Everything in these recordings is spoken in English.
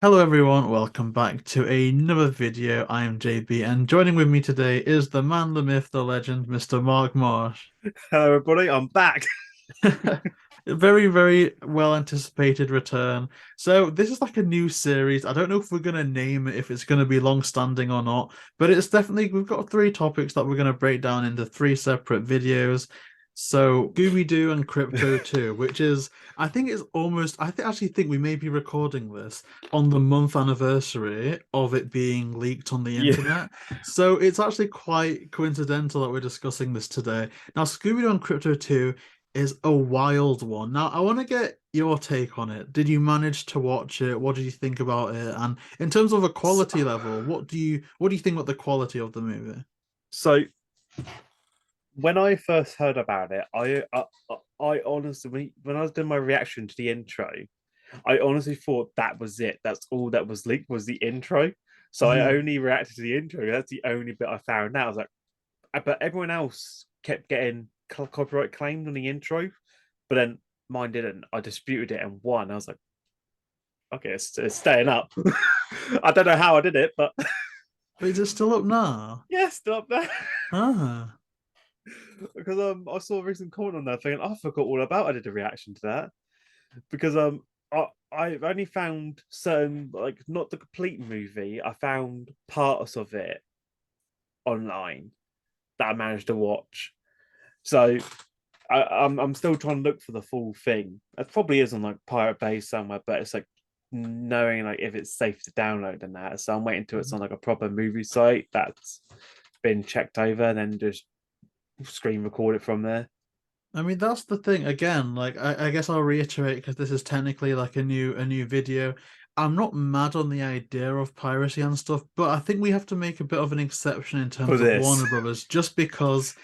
Hello everyone, welcome back to another video. I am JB and joining with me today is the man, the myth, the legend, Mr. Mark Marsh. Hello, everybody. I'm back. A very, very well anticipated return. So this is like a new series. I don't know if we're gonna name it, if it's gonna be long standing or not, but it's definitely we've got three topics that we're gonna break down into three separate videos. So Scooby-Doo and Krypto 2, which is I think it's almost actually think we may be recording this on the month anniversary of it being leaked on the Yeah. internet. So it's actually quite coincidental that we're discussing this today. Now, Scooby-Doo and Krypto 2 is a wild one. Now, I want to get your take on it. Did you manage to watch it? What did you think about it? And in terms of a So, quality level, what do you think about the quality of the movie? so when I first heard about it, I honestly, when I was doing my reaction to the intro, I honestly thought that was it. That's all that was leaked was the intro. So I Mhm. only reacted to the intro. That's the only bit I found out. I was like, but everyone else kept getting copyright claimed on the intro, but then mine didn't. I disputed it and won. I was like, okay, it's staying up. I don't know how I did it, but But is it still up now? yeah, stop there. Ah, Because I saw a recent comment on that thinking, I forgot all about I did a reaction to that. Because I've only found certain, like, not the complete movie, I found parts of it online that I managed to watch. So I'm still trying to look for the full thing. It probably is on like Pirate Bay somewhere, but it's like knowing like if it's safe to download and that. So I'm waiting until it's on like a proper movie site that's been checked over and then just screen record it from there. I mean that's the thing again. Like I guess I'll reiterate because this is technically like a new video. I'm not mad on the idea of piracy and stuff, but I think we have to make a bit of an exception in For terms of this. Warner Brothers, just because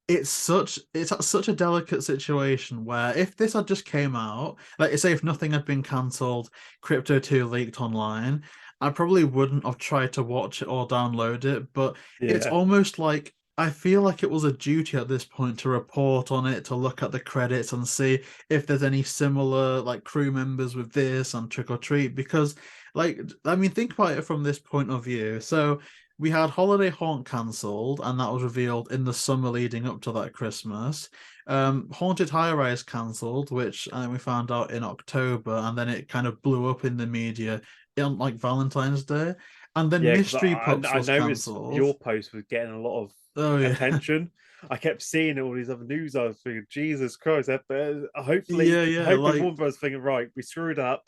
it's such a delicate situation where if this had just came out, like say if nothing had been cancelled, Crypto 2 leaked online, I probably wouldn't have tried to watch it or download it, but it's Yeah. almost like I feel like it was a duty at this point to report on it, to look at the credits and see if there's any similar like crew members with this and Trick or Treat because like I mean think about it from this point of view. So we had Holiday Haunt cancelled, and that was revealed in the summer leading up to that Christmas. Haunted High Rise cancelled, which we found out in October, and then it kind of blew up in the media on like Valentine's Day. And then Yeah, because Mystery Pups I was noticed cancelled. your post was getting a lot of Oh yeah, attention. I kept seeing all these other news. I was thinking, Jesus Christ! Hopefully, yeah, yeah. hopefully, Like Warner Bros. Thinking, right, we screwed up.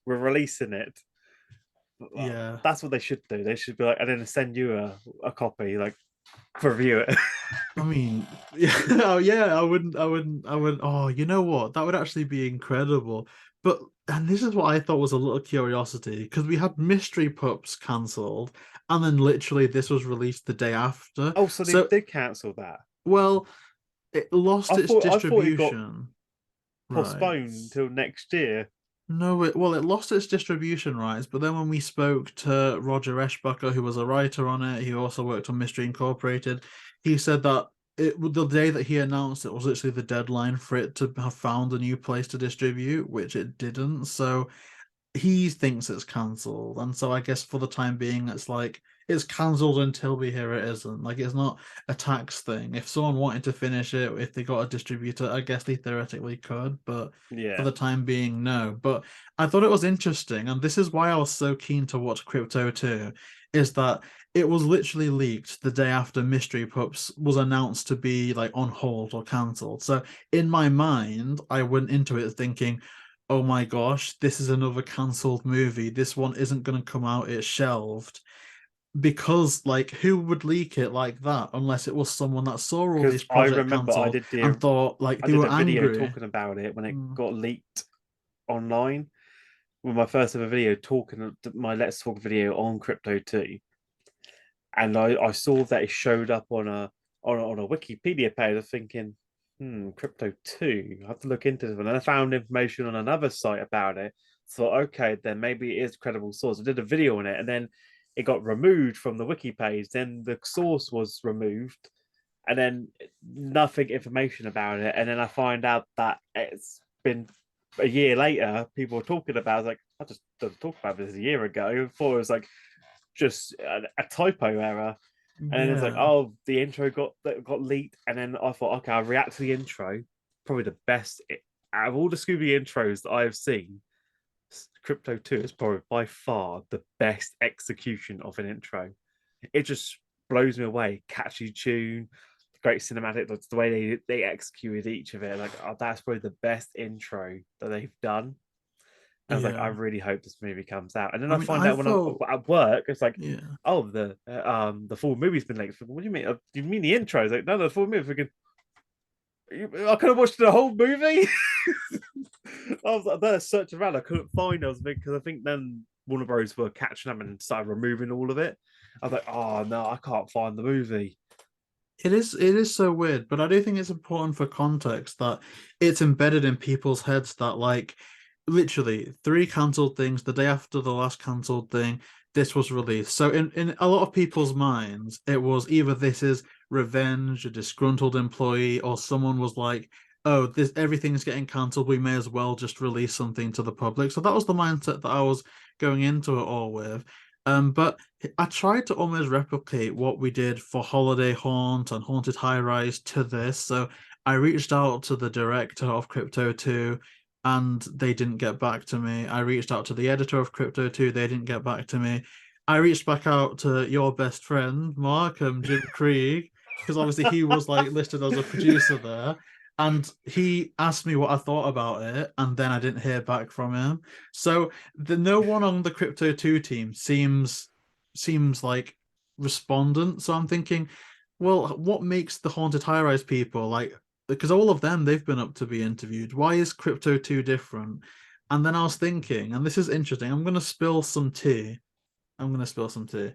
We're releasing it. Well, yeah. that's what they should do. They should be like, and then send you a copy, like review it. I mean, yeah, oh yeah, I wouldn't. Oh, you know what? That would actually be incredible. But and this is what I thought was a little curiosity because we had Mystery Pups cancelled, and then literally this was released the day after. Oh, so they So, did cancel that. well, it lost its I thought it got distribution, right? postponed until next year. No, it lost its distribution rights, but then when we spoke to Roger Eschbacher, who was a writer on it, he also worked on Mystery Incorporated, he said that the day that he announced it was literally the deadline for it to have found a new place to distribute, which it didn't. So he thinks it's cancelled, and so I guess for the time being, it's like it's cancelled until we hear it isn't. Like it's not a tax thing. If someone wanted to finish it, if they got a distributor, I guess they theoretically could, but for Yeah, the time being, no. But I thought it was interesting, and this is why I was so keen to watch Crypto 2, is that it was literally leaked the day after Mystery Pups was announced to be like on hold or cancelled. So in my mind, I went into it thinking oh my gosh, this is another cancelled movie. This one isn't going to come out. It's shelved. Because, like, who would leak it like that unless it was someone that saw all because these I projects remember cancelled and thought, like, I they did were a video angry? talking about it when it Mm. got leaked online. With my first ever video talking my Let's Talk video on Crypto 2. And I saw that it showed up on a Wikipedia page. I was thinking, Crypto 2. I have to look into this one. And I found information on another site about it. So okay, then maybe it is a credible source. I did a video on it and then it got removed from the wiki page. Then the source was removed and then nothing information about it. And then I find out that it's been a year later, people were talking about it. I was like, I just talked about this a year ago. Before it was like just a typo error, and then it's like, Yeah. oh, the intro got leaked, and then I thought, okay, I'll react to the intro. Probably the best out of all the Scooby intros that I've seen. Krypto 2 is probably by far the best execution of an intro. It just blows me away. Catchy tune, great cinematic. The way they executed each of it, like, oh, that's probably the best intro that they've done. I was like, I Yeah. really hope this movie comes out. And then I I mean, find I out when I'm thought, at work, it's like, yeah. oh, the full movie's been leaked. What do you mean? Do you mean the intro? It's like, no, the full movie. I could have watched the whole movie. I was like, there, searching around, I couldn't find it because I think then Warner Bros were catching up and started removing all of it. I was like, oh no, I can't find the movie. It is so weird, but I do think it's important for context that it's embedded in people's heads that, like, literally three cancelled things the day after the last cancelled thing, this was released. So in a lot of people's minds, it was either this is revenge, a disgruntled employee, or someone was like, oh, this everything's getting cancelled, we may as well just release something to the public. So that was the mindset that I was going into it all with. But I tried to almost replicate what we did for Holiday Haunt and Haunted High Rise to this. So I reached out to the director of Krypto 2 and they didn't get back to me. I reached out to the editor of Krypto 2, they didn't get back to me. I reached back out to your best friend, Mark, Jim Krieg, because obviously he was like listed as a producer there. And he asked me what I thought about it, and then I didn't hear back from him. So the no one on the Krypto 2 team seems like respondent. So I'm thinking, well, what makes the Haunted High Rise people like, because all of them they've been up to be interviewed. Why is Krypto 2 different? And then I was thinking, and this is interesting, I'm gonna spill some tea. I'm gonna spill some tea.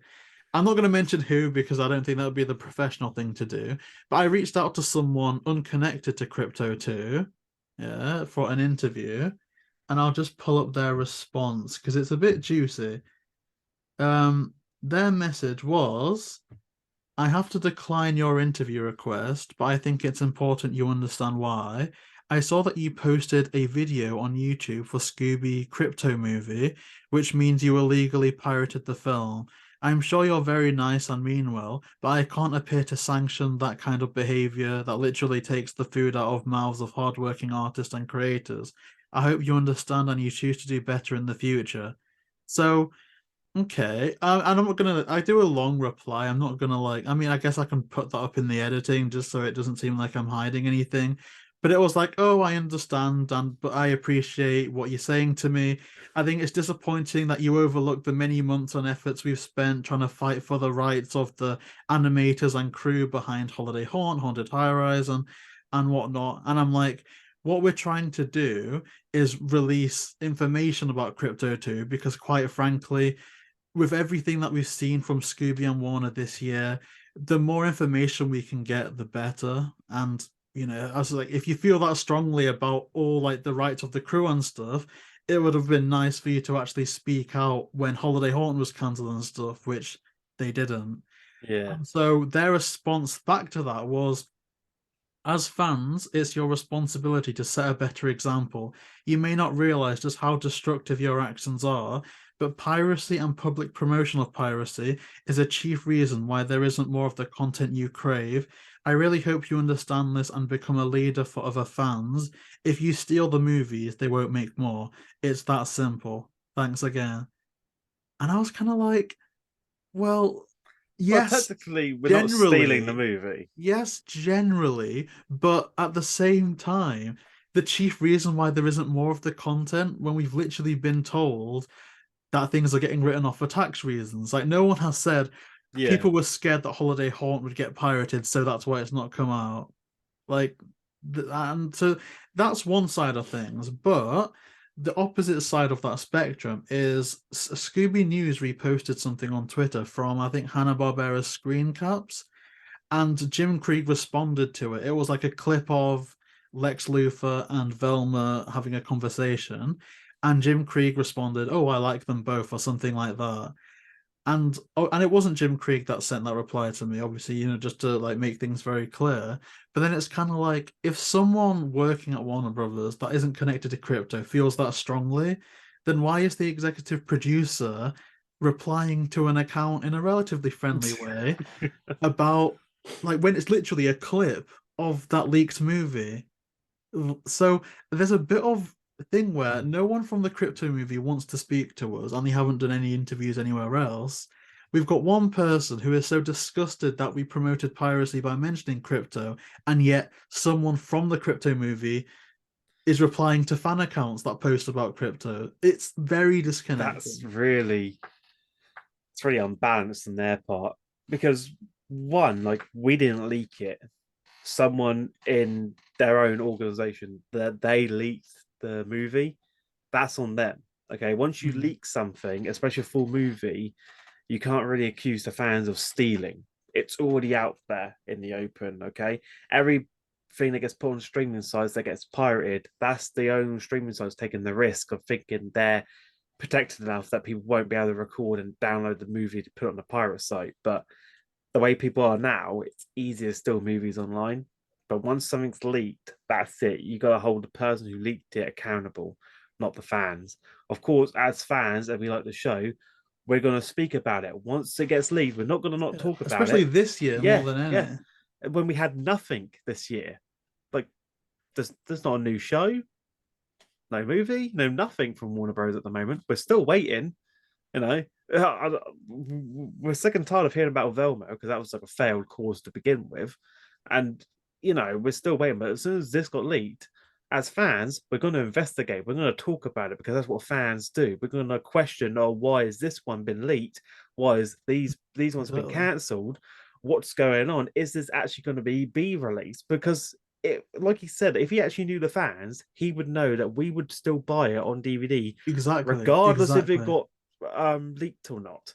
I'm not going to mention who because I don't think that would be the professional thing to do. But I reached out to someone unconnected to Krypto 2, yeah, for an interview, and I'll just pull up their response because it's a bit juicy. Their message was, I have to decline your interview request, but I think it's important you understand why. I saw that you posted a video on YouTube for Scooby Crypto movie, which means you illegally pirated the film. I'm sure you're very nice and mean well, but I can't appear to sanction that kind of behavior that literally takes the food out of mouths of hardworking artists and creators. I hope you understand and you choose to do better in the future. So okay, and I'm not gonna. I do a long reply. I'm not gonna like. I mean, I guess I can put that up in the editing just so it doesn't seem like I'm hiding anything. But it was like, oh, I understand, and but I appreciate what you're saying to me. I think it's disappointing that you overlooked the many months and efforts we've spent trying to fight for the rights of the animators and crew behind Holiday Haunt, Haunted High Rise, and whatnot. And I'm like, what we're trying to do is release information about Krypto 2 because, quite frankly, with everything that we've seen from Scooby and Warner this year, the more information we can get, the better. And I was like, if you feel that strongly about all like the rights of the crew and stuff, it would have been nice for you to actually speak out when Holiday Haunt was cancelled and stuff, which they didn't. Yeah. And so their response back to that was, as fans, it's your responsibility to set a better example. You may not realize just how destructive your actions are, but piracy and public promotion of piracy is a chief reason why there isn't more of the content you crave. I really hope you understand this and become a leader for other fans. If you steal the movies, they won't make more. It's that simple. Thanks again. And I was kind of like, well, Well, yes, technically, we're not stealing the generally, movie. yes, generally, but at the same time, the chief reason why there isn't more of the content when we've literally been told that things are getting written off for tax reasons. Like, no one has said Yeah. people were scared that Holiday Haunt would get pirated, so that's why it's not come out. Like, and so that's one side of things, but the opposite side of that spectrum is Scooby News reposted something on Twitter from, I think, Hanna-Barbera's screen caps, and Jim Krieg responded to it. It was like a clip of Lex Luthor and Velma having a conversation, and Jim Krieg responded, "Oh, I like them both," or something like that. And it wasn't Jim Krieg that sent that reply to me, obviously, just to like make things very clear. But then it's kind of like if someone working at Warner Brothers that isn't connected to crypto feels that strongly, then why is the executive producer replying to an account in a relatively friendly way about like when it's literally a clip of that leaked movie? So there's a bit of thing where no one from the Krypto movie wants to speak to us, and they haven't done any interviews anywhere else. We've got one person who is so disgusted that we promoted piracy by mentioning Krypto, and yet someone from the Krypto movie is replying to fan accounts that post about Krypto. It's very disconnected. It's really unbalanced on their part because one, like we didn't leak it. Someone in their own organization that they leaked the movie, that's on them. Okay, once you leak something, especially a full movie, you can't really accuse the fans of stealing. It's already out there in the open. Okay, everything that gets put on streaming sites that gets pirated, that's the own streaming sites taking the risk of thinking they're protected enough that people won't be able to record and download the movie to put on the pirate site. But the way people are now, it's easier to steal movies online. But once something's leaked, that's it. You got to hold the person who leaked it accountable, not the fans. Of course, as fans, and we like the show, we're going to speak about it. Once it gets leaked, we're not going to not talk about Especially it. this year more Yeah, than yeah. any. When we had nothing this year, like there's not a new show, no movie, no nothing from Warner Bros. At the moment. We're still waiting. You know, we're sick and tired of hearing about Velma because that was like a failed cause to begin with, and we're still waiting. But as soon as this got leaked, as fans, we're going to investigate. We're going to talk about it because that's what fans do. We're going to question, oh, why has this one been leaked? Why is these ones been cancelled? What's going on? Is this actually going to be released? Because like he said, if he actually knew the fans, he would know that we would still buy it on DVD, regardless if it got leaked or not.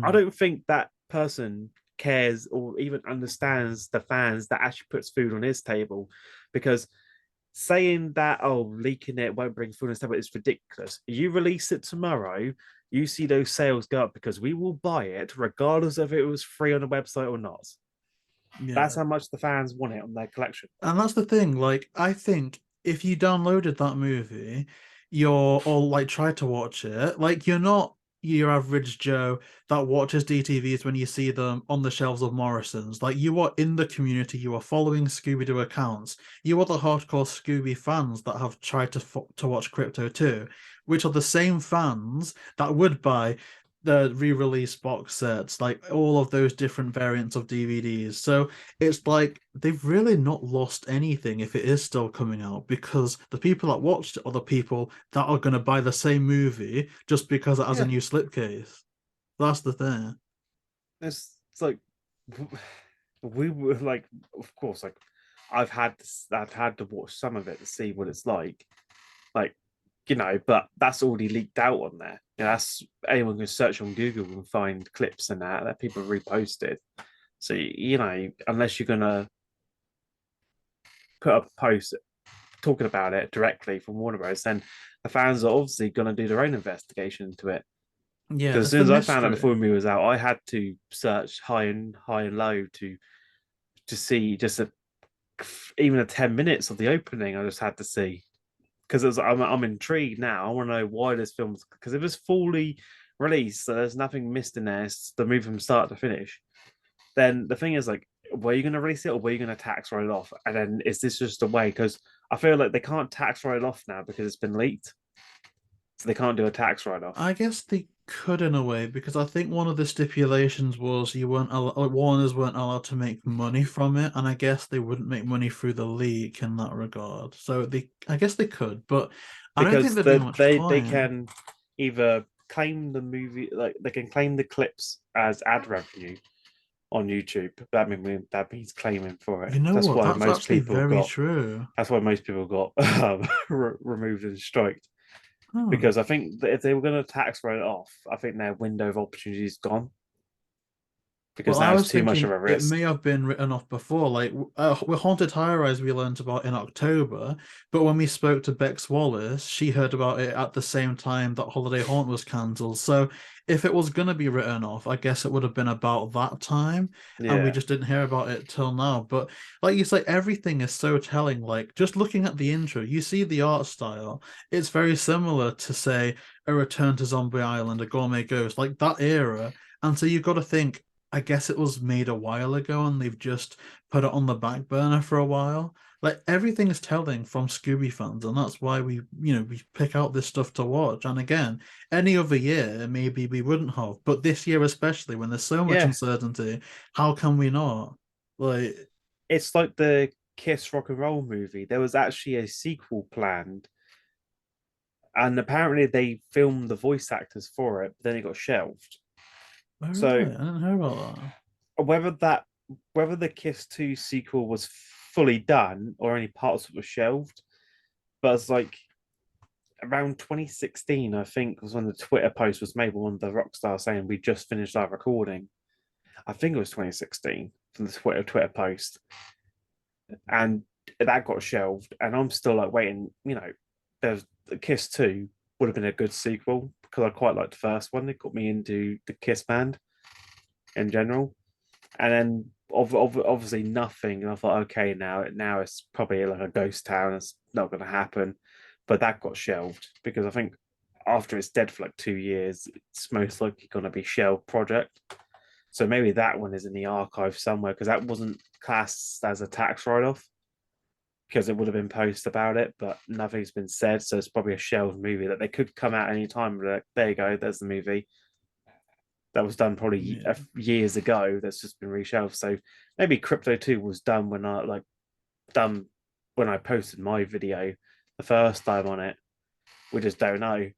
I don't think that person cares or even understands the fans that actually puts food on his table, because saying that leaking it won't bring food on his table is ridiculous. You release it tomorrow, you see those sales go up because we will buy it regardless if it was free on the website or not. That's how much the fans want it on their collection. And that's the thing. Like, I think if you downloaded that movie, or like tried to watch it, like you're not your average Joe that watches DTVs when you see them on the shelves of Morrison's. Like, you are in the community, you are following Scooby-Doo accounts. You are the hardcore Scooby fans that have tried to watch Krypto too, which are the same fans that would buy the re-release box sets, like all of those different variants of DVDs. So it's like they've really not lost anything if it is still coming out, because the people that watched it are the people that are going to buy the same movie just because it has a new slipcase. That's the thing. It's like we were like, of course, like I've had to watch some of it to see what it's like, but that's already leaked out on there. That's anyone can search on Google and find clips and that people reposted. So unless you're gonna put up a post talking about it directly from Warner Bros., then the fans are obviously gonna do their own investigation into it. Yeah, Because as soon as I found out the full movie was out, I had to search high and low to see even a 10 minutes of the opening. I just had to see, because I'm intrigued now. I want to know why this film, because if it's fully released, so there's nothing missed in there, it's the movie from start to finish. Then the thing is, like, were you going to release it or were you going to tax write it off? And then is this just a way? Because I feel like they can't tax write it off now because it's been leaked, so they can't do a tax write off. I guess they could in a way, because I think one of the stipulations was Warners weren't allowed to make money from it, and I guess they wouldn't make money through the leak in that regard. So I guess they could, but I don't think Because there'd be much they point. can either claim the movie, like they can claim the clips as ad revenue on YouTube. That means claiming for it. You know That's what? why That's most actually people very got. true. That's why most people got removed and striked. Hmm. Because I think that if they were going to tax write it off, I think their window of opportunity is gone. because Well, now I it's was too much of thinking a it risk. may have been written off before. Like with Haunted High Rise, we learned about in October, but when we spoke to Bex Wallace, she heard about it at the same time that Holiday Haunt was cancelled. So if it was going to be written off, I guess it would have been about that time, and we Yeah, just didn't hear about it till now. But like you say, everything is so telling. Like just looking at the intro, you see the art style. It's very similar to say a Return to Zombie Island, a Gourmet Ghost, like that era. And so you've got to think I guess it was made a while ago and they've just put it on the back burner for a while. Like everything is telling from Scooby fans, and that's why we pick out this stuff to watch. And again, any other year maybe we wouldn't have, but this year especially when there's so much yeah. uncertainty, how can we not? Like, It's like the Kiss Rock and Roll movie. There was actually a sequel planned, and apparently they filmed the voice actors for it, but then it got shelved. oh So really? I didn't hear about whether that whether the Kiss 2 sequel was fully done or any parts were shelved, but it's like around 2016, I think, was when the Twitter post was made by one of the rock stars saying we just finished our recording. I think it was 2016 from the Twitter post, and that got shelved. And I'm still like waiting. There's the Kiss 2 would have been a good sequel because I quite liked the first one. It got me into the Kiss band in general, and then obviously nothing. And I thought, okay, now it's probably like a ghost town. It's not going to happen. But that got shelved because I think after it's dead for like 2 years, it's most likely going to be shelved project. So maybe that one is in the archive somewhere because that wasn't classed as a tax write-off because it would have been post about it, but nothing's been said. So it's probably a shelved movie that they could come out any time. Like, there you go, there's the movie that was done probably that. years ago. That's just been reshelved. So maybe Krypto 2 was done done when I posted my video the first time on it. We just don't know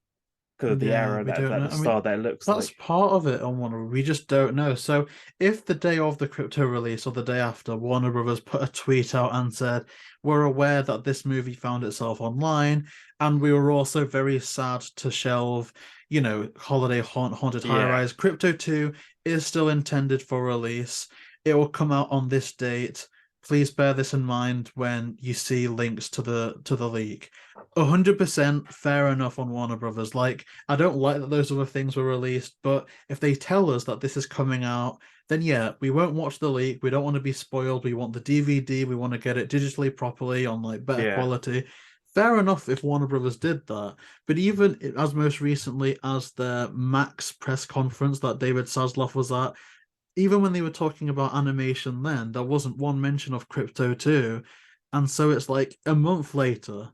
because of the Yeah, error we don't that know. the I mean, star there looks that's like. part of it on Warner. We just don't know. So if the day of the crypto release or the day after, Warner Brothers put a tweet out and said, "We're aware that this movie found itself online, and we were also very sad to shelve, Holiday Haunted High Yeah, Rise. Crypto 2 is still intended for release. It will come out on this date. Please bear this in mind when you see links to the leak." 100% fair enough on Warner Brothers. Like, I don't like that those other things were released, but if they tell us that this is coming out, then yeah, we won't watch the leak. We don't want to be spoiled. We want the DVD. We want to get it digitally properly on like better yeah, quality. Fair enough if Warner Brothers did that. But even as most recently as the Max press conference that David Zasloff was at, even when they were talking about animation then, there wasn't one mention of Crypto 2. And so it's like a month later,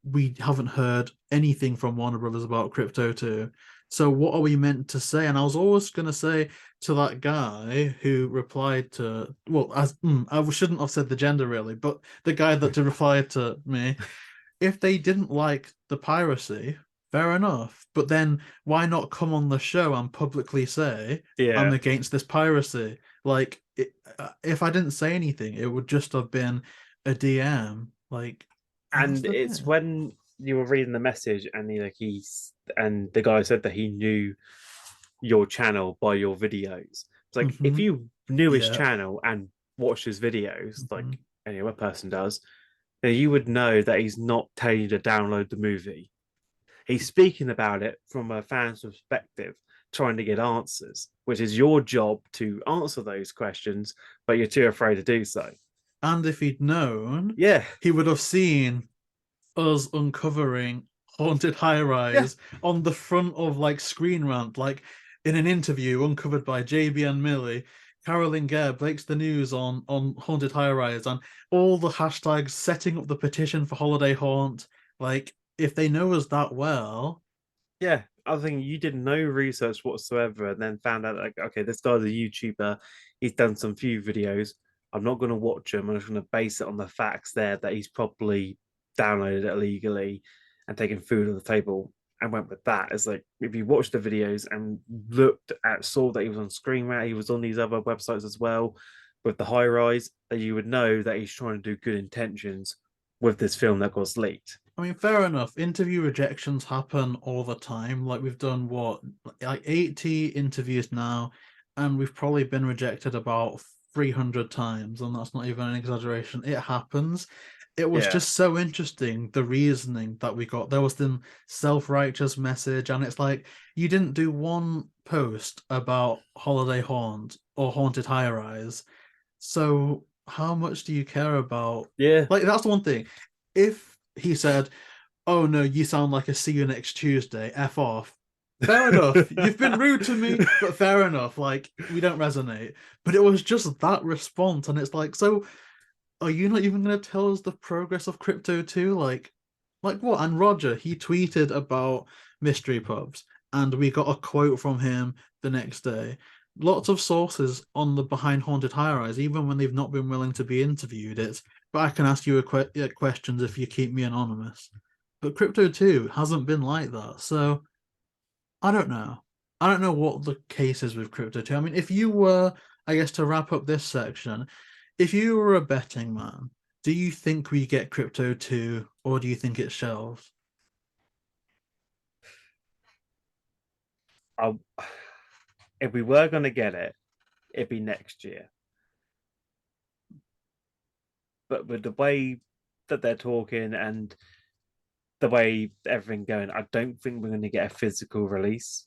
we haven't heard anything from Warner Brothers about Crypto 2. So what are we meant to say? And I was always going to say to that guy who replied to, well, I shouldn't have said the gender really, but the guy that replied to me, if they didn't like the piracy, fair enough. But then why not come on the show and publicly say, I'm yeah. against this piracy? Like, if I didn't say anything, it would just have been a DM. Like, and that's And the it's bit. when you were reading the message and and the guy said that he knew your channel by your videos. It's like if Hmm. you knew his Yeah. channel and watched his videos, Hmm. like any other person does, then you would know that he's not telling you to download the movie. He's speaking about it from a fan's perspective, trying to get answers, which is your job to answer those questions, but you're too afraid to do so. And if he'd known, Yeah, he would have seen us uncovering Haunted High yeah, Rise on the front of like Screen Rant, like in an interview uncovered by JayBee and Milly. Carolyn Gare breaks the news on Haunted High Rise and all the hashtags setting up the petition for Holiday Haunt. Like, if they know us that well, yeah. I think you did no research whatsoever and then found out like, okay, this guy's a YouTuber. He's done some few videos. I'm not going to watch him. I'm just going to base it on the facts there that he's probably downloaded it illegally and taken food on the table and went with that. It's like if you watched the videos and saw that he was on Screen Rant, he was on these other websites as well with the high rise, that you would know that he's trying to do good intentions with this film that got leaked. I mean, fair enough. Interview rejections happen all the time. Like we've done what, like 80 interviews now, and we've probably been rejected about 300 times, and that's not even an exaggeration. It happens. It was Yeah. just so interesting, the reasoning that we got. There was the self-righteous message, and it's like you didn't do one post about Holiday Haunt or Haunted High Rise. So how much do you care about? Yeah. Like, that's the one thing. If he said, "Oh no, you sound like a see you next Tuesday, F off." Fair enough. You've been rude to me, but fair enough. Like, we don't resonate. But it was just that response, and it's like, so are you not even going to tell us the progress of Krypto 2? Like what? And Roger, he tweeted about mystery pubs, and we got a quote from him the next day. Lots of sources on the Behind Haunted High Rise, even when they've not been willing to be interviewed. It's, but I can ask you questions if you keep me anonymous. But Krypto 2 hasn't been like that. So I don't know. I don't know what the case is with Krypto 2. I mean, if you were, I guess, to wrap up this section, if you were a betting man, do you think we get Krypto 2 or do you think it's shelved? I, if we were going to get it, it'd be next year. But with the way that they're talking and the way everything going, I don't think we're going to get a physical release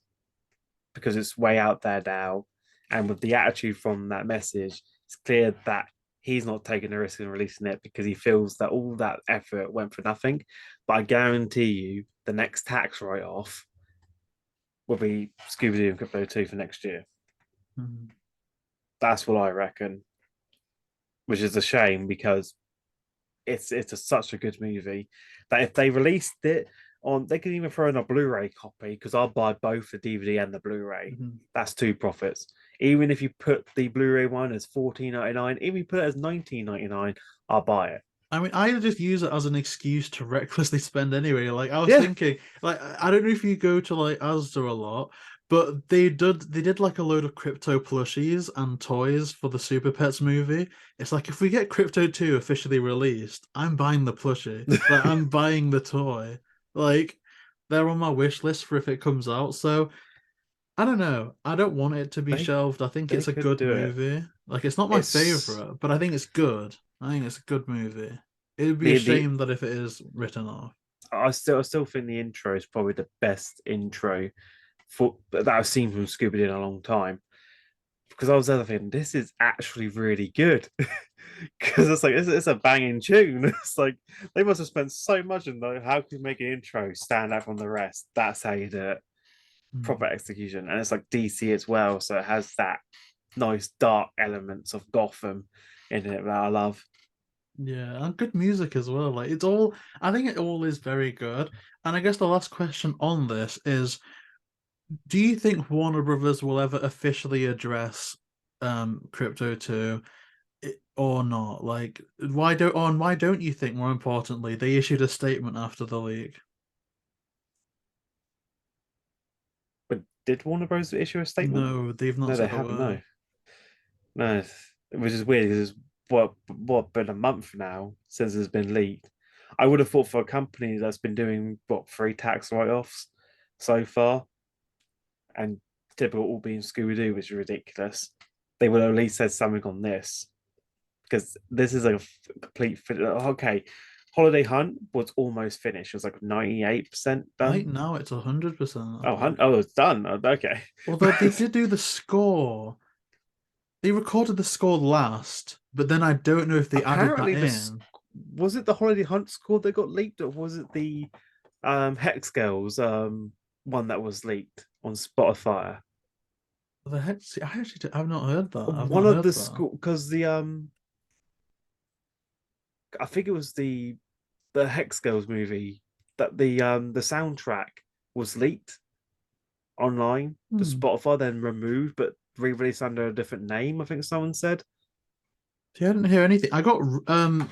because it's way out there now. And with the attitude from that message, it's clear that he's not taking the risk in releasing it because he feels that all that effort went for nothing. But I guarantee you, the next tax write off will be Scooby-Doo and Krypto 2 for next year. Hmm. That's what I reckon, which is a shame because it's such a good movie that if they released it on, they could even throw in a Blu-ray copy because I'll buy both the DVD and the Blu-ray. Mhm. That's two profits. Even if you put the Blu-ray one as $14.99, even if you put it as $19.99, I'll buy it. I mean, I just use it as an excuse to recklessly spend anyway. Like I was Yeah, thinking, like I don't know if you go to like Asda a lot, but they did like a load of Krypto plushies and toys for the Super Pets movie. It's like if we get Krypto 2 officially released, I'm buying the plushie. Like I'm buying the toy. Like they're on my wish list for if it comes out. So I don't know. I don't want it to be they shelved. I think they it's a could good do it. movie. Like it's not my It's favorite, but I think it's good. I think it's a good movie. It would be a the shame that if it is written off. I still think the intro is probably the best intro for that I've seen from Scooby in a long time. Because I was there thinking, this is actually really good. Because it's like it's a banging tune. It's like they must have spent so much in like how can you make an intro stand out from the rest? That's how you do it. Proper Mm. execution. And it's like DC as well. So it has that nice dark elements of Gotham in it that I love. Yeah, and good music as well. Like it's all, I think it all is very good. And I guess the last question on this is, do you think Warner Brothers will ever officially address Crypto 2 or not? Like why don't you think, more importantly, they issued a statement after the leak? But did Warner Bros. Issue a statement? No, they've not No, they said a haven't, word. no. No. Which is weird because it's what been a month now since it's been leaked. I would have thought for a company that's been doing what three tax write-offs so far, and typical all being Scooby Doo, which is ridiculous. They would have at least said something on this because this is a complete. Okay, Holiday Hunt was almost finished. It was like 98% Right done. now it's 100%, I Oh, think. oh, it's done. Oh, okay. Although they did do the score. They recorded the score last, but then I don't know if they added that Apparently, in. was it the Holiday Hunt score that got leaked, or was it the Hex Girls one that was leaked on Spotify? The heck? See, I've not heard that. I've One not of heard the that. school because the I think it was the Hex Girls movie that the soundtrack was leaked online to Hmm. Spotify, then removed but re-released under a different name. I think someone said. See, I didn't hear anything. I got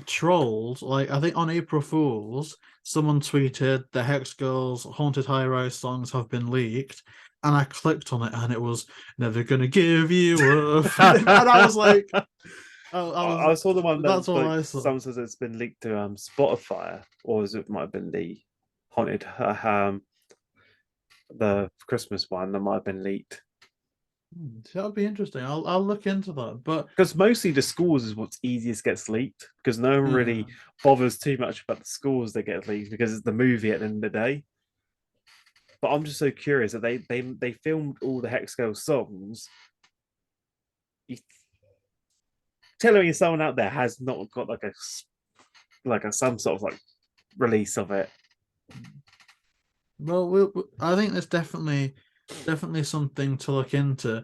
trolled. Like I think on April Fools, someone tweeted the Hex Girls Haunted High Rise songs have been leaked, and I clicked on it, and it was never gonna give you up, and I was like, oh, I was. I saw the one That's that all like I saw. someone says it's been leaked to Spotify, or it might have been the haunted the Christmas one that might have been leaked. So that'll be interesting. I'll look into that. But Because mostly the schools is what's easiest gets leaked because no one yeah, really bothers too much about the schools that get leaked because it's the movie at the end of the day. But I'm just so curious that they filmed all the Hex Girl songs. You, telling me someone out there has not got like a some sort of like release of it. well, I think there's definitely something to look into.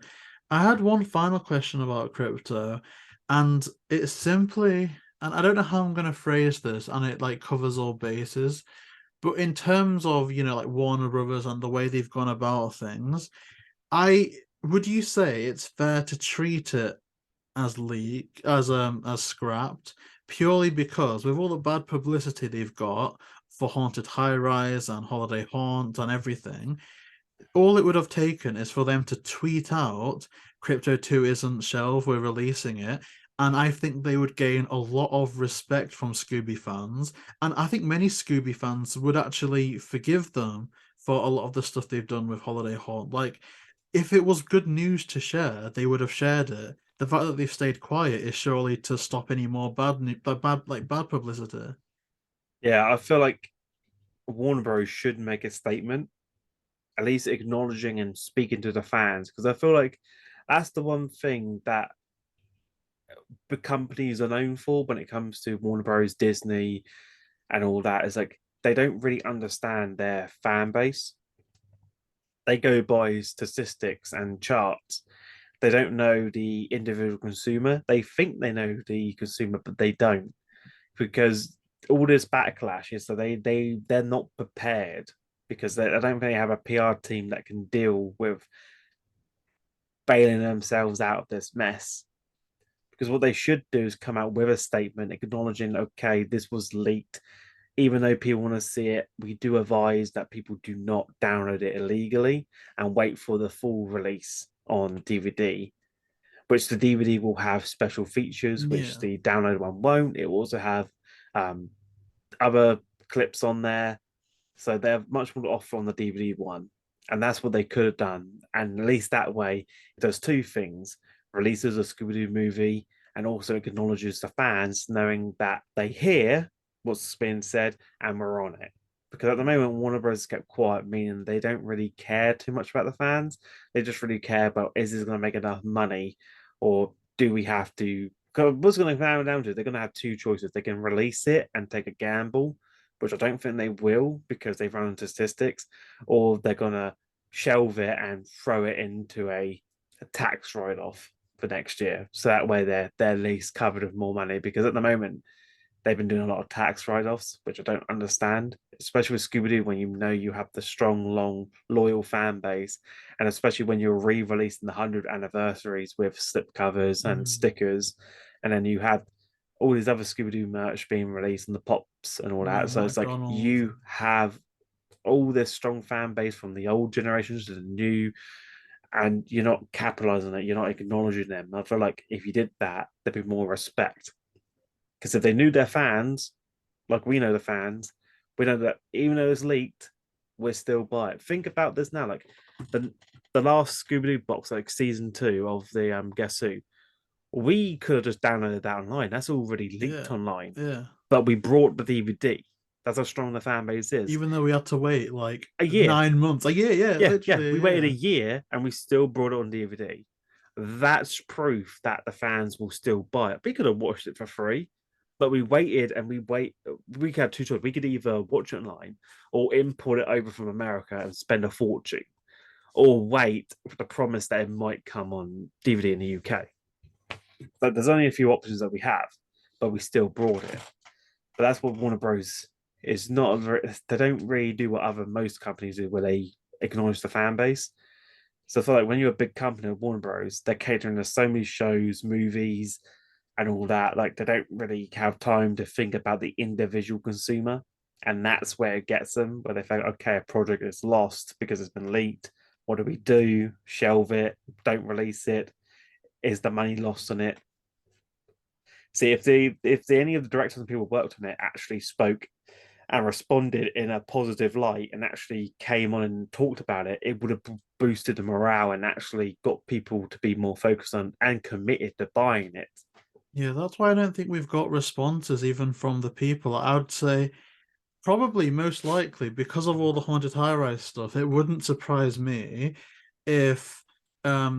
I had one final question about crypto, and it's simply, and I don't know how I'm going to phrase this, and it like covers all bases. But in terms of, like Warner Brothers and the way they've gone about things, I would you say it's fair to treat it as as scrapped purely because with all the bad publicity they've got for Haunted High Rise and Holiday Haunt and everything, all it would have taken is for them to tweet out Crypto 2 isn't shelved, we're releasing it. And I think they would gain a lot of respect from Scooby fans. And I think many Scooby fans would actually forgive them for a lot of the stuff they've done with Holiday Haunt. Like, if it was good news to share, they would have shared it. The fact that they've stayed quiet is surely to stop any more bad publicity. Yeah, I feel like Warner Bros. Should make a statement, at least acknowledging and speaking to the fans, because I feel like that's the one thing that the companies are known for when it comes to Warner Bros., Disney, and all that is like they don't really understand their fan base. They go by statistics and charts. They don't know the individual consumer. They think they know the consumer, but they don't because all this backlash is that they're not prepared because they, I don't think they have a PR team that can deal with bailing themselves out of this mess. Because what they should do is come out with a statement acknowledging, okay, this was leaked. Even though people want to see it, we do advise that people do not download it illegally and wait for the full release on DVD, which the DVD will have special features, which Yeah. the download one won't. It will also have um, other clips on there. So they have much more to offer on the DVD one. And that's what they could have done. And at least that way, it does two things: releases a Scooby-Doo movie and also acknowledges the fans knowing that they hear what's being said and we're on it. Because at the moment, Warner Bros. Kept quiet, meaning they don't really care too much about the fans. They just really care about, is this going to make enough money or do we have to? Because what's going to come down to, they're going to have two choices. They can release it and take a gamble, which I don't think they will because they've run into statistics, or they're gonna shelve it and throw it into a tax write-off for next year. So that way they're at least covered with more money because at the moment they've been doing a lot of tax write-offs, which I don't understand, especially with Scooby-Doo when you know you have the strong, long, loyal fan base, and especially when you're re-releasing the 100th anniversaries with slipcovers and Mm. stickers, and then you have all these other Scooby-Doo merch being released and the pops and all Yeah, that. So it's like McDonald's. you have all this strong fan base from the old generations to the new, and you're not capitalizing it. You're not acknowledging them. I feel like if you did that, there'd be more respect. Because if they knew their fans, like we know the fans, we know that even though it's leaked, we're still by it. Think about this now, like the the last Scooby Doo box, like season two of the Guess Who, we could have just downloaded that online. That's already leaked Yeah, online, yeah. but we brought the DVD. That's how strong the fan base is. Even though we had to wait like A year, 9 months. Like, yeah, yeah. We literally, waited a yeah. year and we still brought it on DVD. That's proof that the fans will still buy it. We could have watched it for free, but we waited and we wait. We could have two choices. We could either watch it online or import it over from America and spend a fortune, or wait for the promise that it might come on DVD in the UK. But there's only a few options that we have, but we still brought it. But that's what Warner Bros. Is not. They don't really do what other most companies do, where they acknowledge the fan base. So I feel like when you're a big company like Warner Bros., they're catering to so many shows, movies, and all that. Like they don't really have time to think about the individual consumer. And that's where it gets them, where they think, okay, a project is lost because it's been leaked. What do we do? Shelve it, don't release it. Is the money lost on it? See, if any of the directors and people who worked on it actually spoke and responded in a positive light and actually came on and talked about it, it would have boosted the morale and actually got people to be more focused on and committed to buying it. Yeah, that's why I don't think we've got responses even from the people. I would say probably most likely because of all the haunted high rise stuff, it wouldn't surprise me if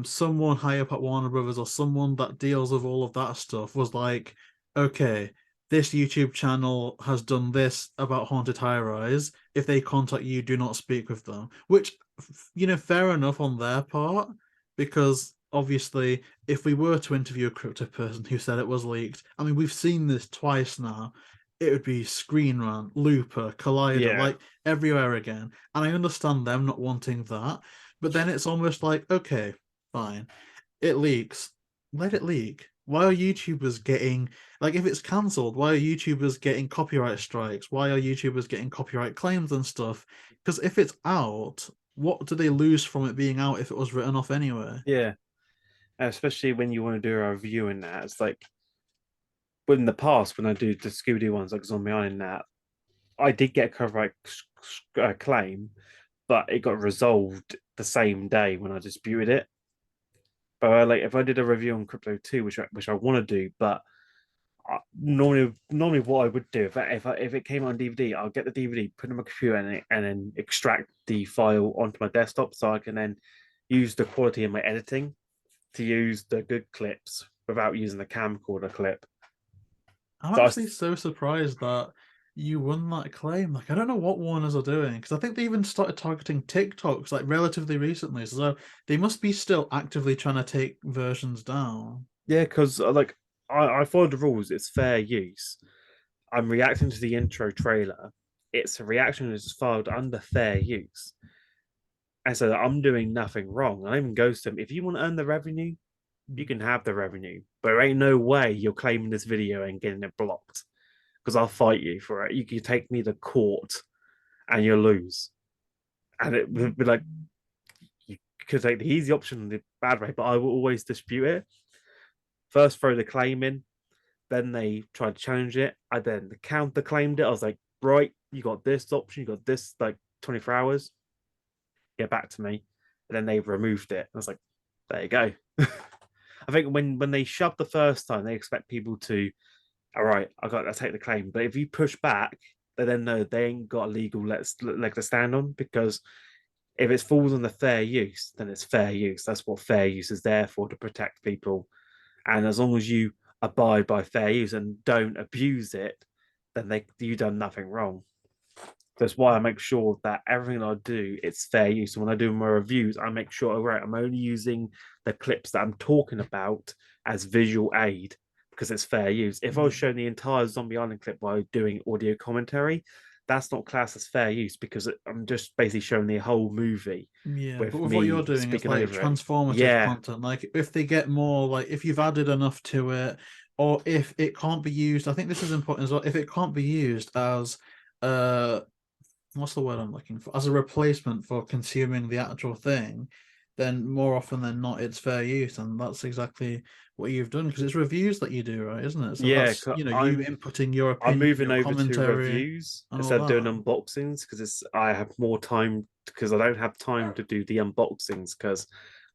someone high up at Warner Brothers or someone that deals with all of that stuff was like, okay, this YouTube channel has done this about haunted high rise. If they contact you, do not speak with them. Which, fair enough on their part, because obviously, if we were to interview a crypto person who said it was leaked, I mean, we've seen this twice now. It would be Screen Rant, Looper, Collider, Yeah. like everywhere again. And I understand them not wanting that, but then it's almost like, okay, fine, it leaks, let it leak. Why are YouTubers getting, like, if it's cancelled, why are YouTubers getting copyright strikes? Why are YouTubers getting copyright claims and stuff? Because if it's out, what do they lose from it being out if it was written off anyway? Yeah. Especially when you want to do a review in that. It's like, but in the past, when I do the Scooby-Doo ones like Zombie Island, that I did get a copyright claim, but it got resolved the same day when I disputed it. But like, if I did a review on Krypto 2, which I want to do, but normally what I would do if it came on DVD, I'll get the DVD, put it on my computer, and then extract the file onto my desktop, so I can then use the quality in my editing to use the good clips without using the camcorder clip. I'm So I, actually so surprised that you won that claim. Like, I don't know what Warners are doing because I think they even started targeting TikToks like relatively recently. So they must be still actively trying to take versions down. yeah, because like I followed the rules. It's fair use. I'm reacting to the intro trailer. It's a reaction that's filed under fair use. And so I'm doing nothing wrong. I even goes to them, if you want to earn the revenue, you can have the revenue. But there ain't no way you're claiming this video and getting it blocked. Because I'll fight you for it. You can take me to court and you'll lose. And it would be like you could take the easy option, the bad way, but I will always dispute it. First throw the claim in, then they tried to challenge it. I then the counter claimed it. I was like, right, you got this option, you got this like 24 hours. Get back to me. And then they removed it. I was like, there you go. I think when they shoved the first time, they expect people to, all right, I take the claim. But if you push back, they then know they ain't got a legal leg to stand on, because if it falls on the fair use, then it's fair use. That's what fair use is there for, to protect people. And as long as you abide by fair use and don't abuse it, then you done nothing wrong. That's why I make sure that everything I do, it's fair use. And when I do my reviews, I make sure, right, I'm only using the clips that I'm talking about as visual aid, because it's fair use. If I was showing the entire Zombie Island clip while doing audio commentary, that's not classed as fair use, because I'm just basically showing the whole movie Yeah, but with with what you're me doing, it's speaking like over it. transformative Yeah, content. Like if they get more, like if you've added enough to it, or if it can't be used, I think this is important as well. If it can't be used as uh what's the word I'm looking for? As a replacement for consuming the actual thing, then more often than not, it's fair use, and that's exactly what you've done because it's reviews that you do, right? Isn't it? So yeah. that's you inputting your I'm opinion, moving your over to commentary, reviews and all instead of doing that. unboxings, because it's I have more time, because I don't have time to do the unboxings because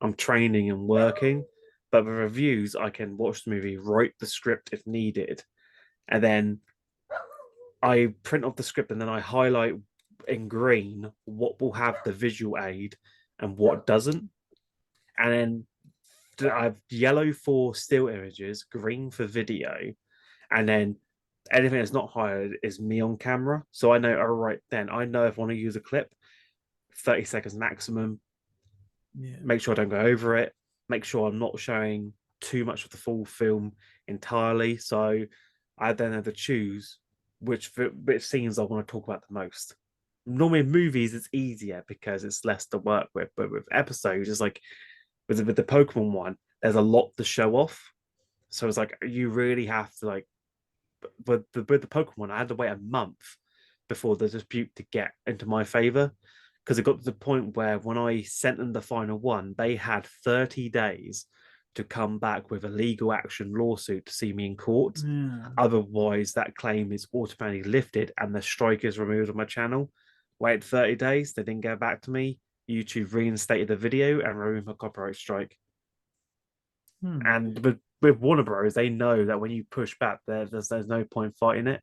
I'm training and working. But with reviews, I can watch the movie, write the script if needed, and then I print off the script and then I highlight in green what will have the visual aid and what doesn't. And then I have yellow for still images, green for video, and then anything that's not hired is me on camera. So I know, all right, then I know if I want to use a clip, 30 seconds maximum, Yeah. make sure I don't go over it, make sure I'm not showing too much of the full film entirely. So I then have to choose which scenes I want to talk about the most. Normally in movies, it's easier because it's less to work with, but with episodes, it's like with the Pokemon one, there's a lot to show off. So it's like you really have to like with the Pokemon, I had to wait a month before the dispute to get into my favor, because it got to the point where when I sent them the final one, they had 30 days to come back with a legal action lawsuit to see me in court. Yeah. Otherwise, that claim is automatically lifted and the strike is removed on my channel. Wait 30 days, they didn't get back to me. YouTube reinstated the video and removed my copyright strike. And with Warner Bros, they know that when you push back, there's no point fighting it.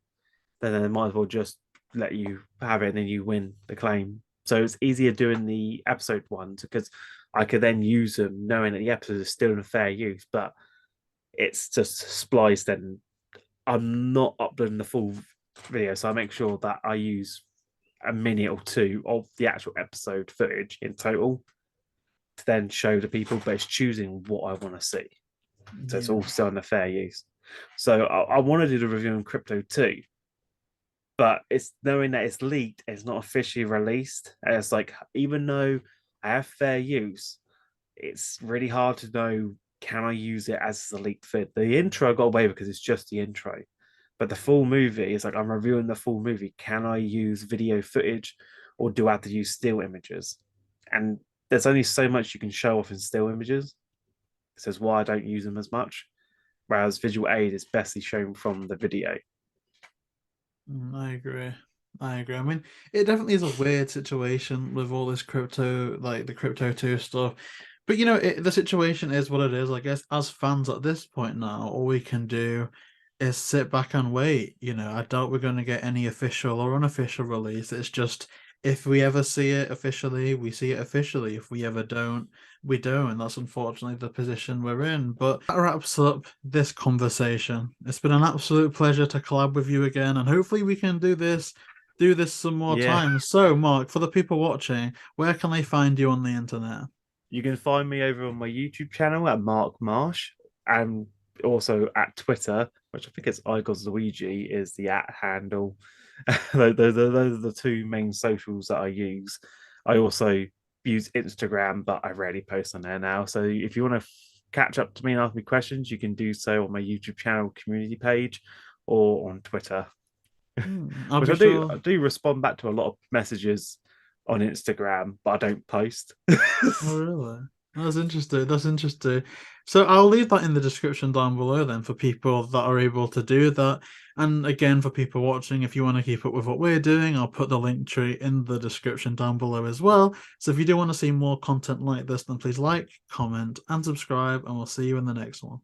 Then they might as well just let you have it and then you win the claim. So it's easier doing the episode ones because I could then use them knowing that the episode is still in fair use, but it's just spliced and I'm not uploading the full video. So I make sure that I use a minute or two of the actual episode footage in total to then show the people, but it's choosing what I want to see. So it's all still in the fair use. So I want to do the review on Krypto too, but it's knowing that it's leaked, it's not officially released. And it's like, even though I have fair use, it's really hard to know, can I use it as a leaked fit? The intro I got away because it's just the intro. But the full movie is like, I'm reviewing the full movie. Can I use video footage or do I have to use still images? And there's only so much you can show off in still images. This is why I don't use them as much. Whereas visual aid is best shown from the video. I agree. I mean, it definitely is a weird situation with all this crypto, like the Krypto 2 stuff. But you know, the situation is what it is. I guess as fans at this point now, all we can do is sit back and wait. You know, I doubt we're going to get any official or unofficial release. It's just, if we ever see it officially, we see it officially. If we ever don't, we don't. That's unfortunately the position we're in. But that wraps up this conversation. It's been an absolute pleasure to collab with you again, and hopefully we can do this some more time. So, Mark, for the people watching, where can they find you on the internet? You can find me over on my YouTube channel at Mark Marsh, and also at Twitter, which I think it's Luigi is the @ handle. Those are the two main socials that I use. I also use Instagram, but I rarely post on there now. So if you want to catch up to me and ask me questions, you can do so on my YouTube channel community page or on Twitter. Which I do respond back to a lot of messages on Instagram, but I don't post. Oh, really? That's interesting. That's interesting. So I'll leave that in the description down below then for people that are able to do that. And again, for people watching, if you want to keep up with what we're doing, I'll put the link tree in the description down below as well. So if you do want to see more content like this, then please like, comment, and subscribe, and we'll see you in the next one.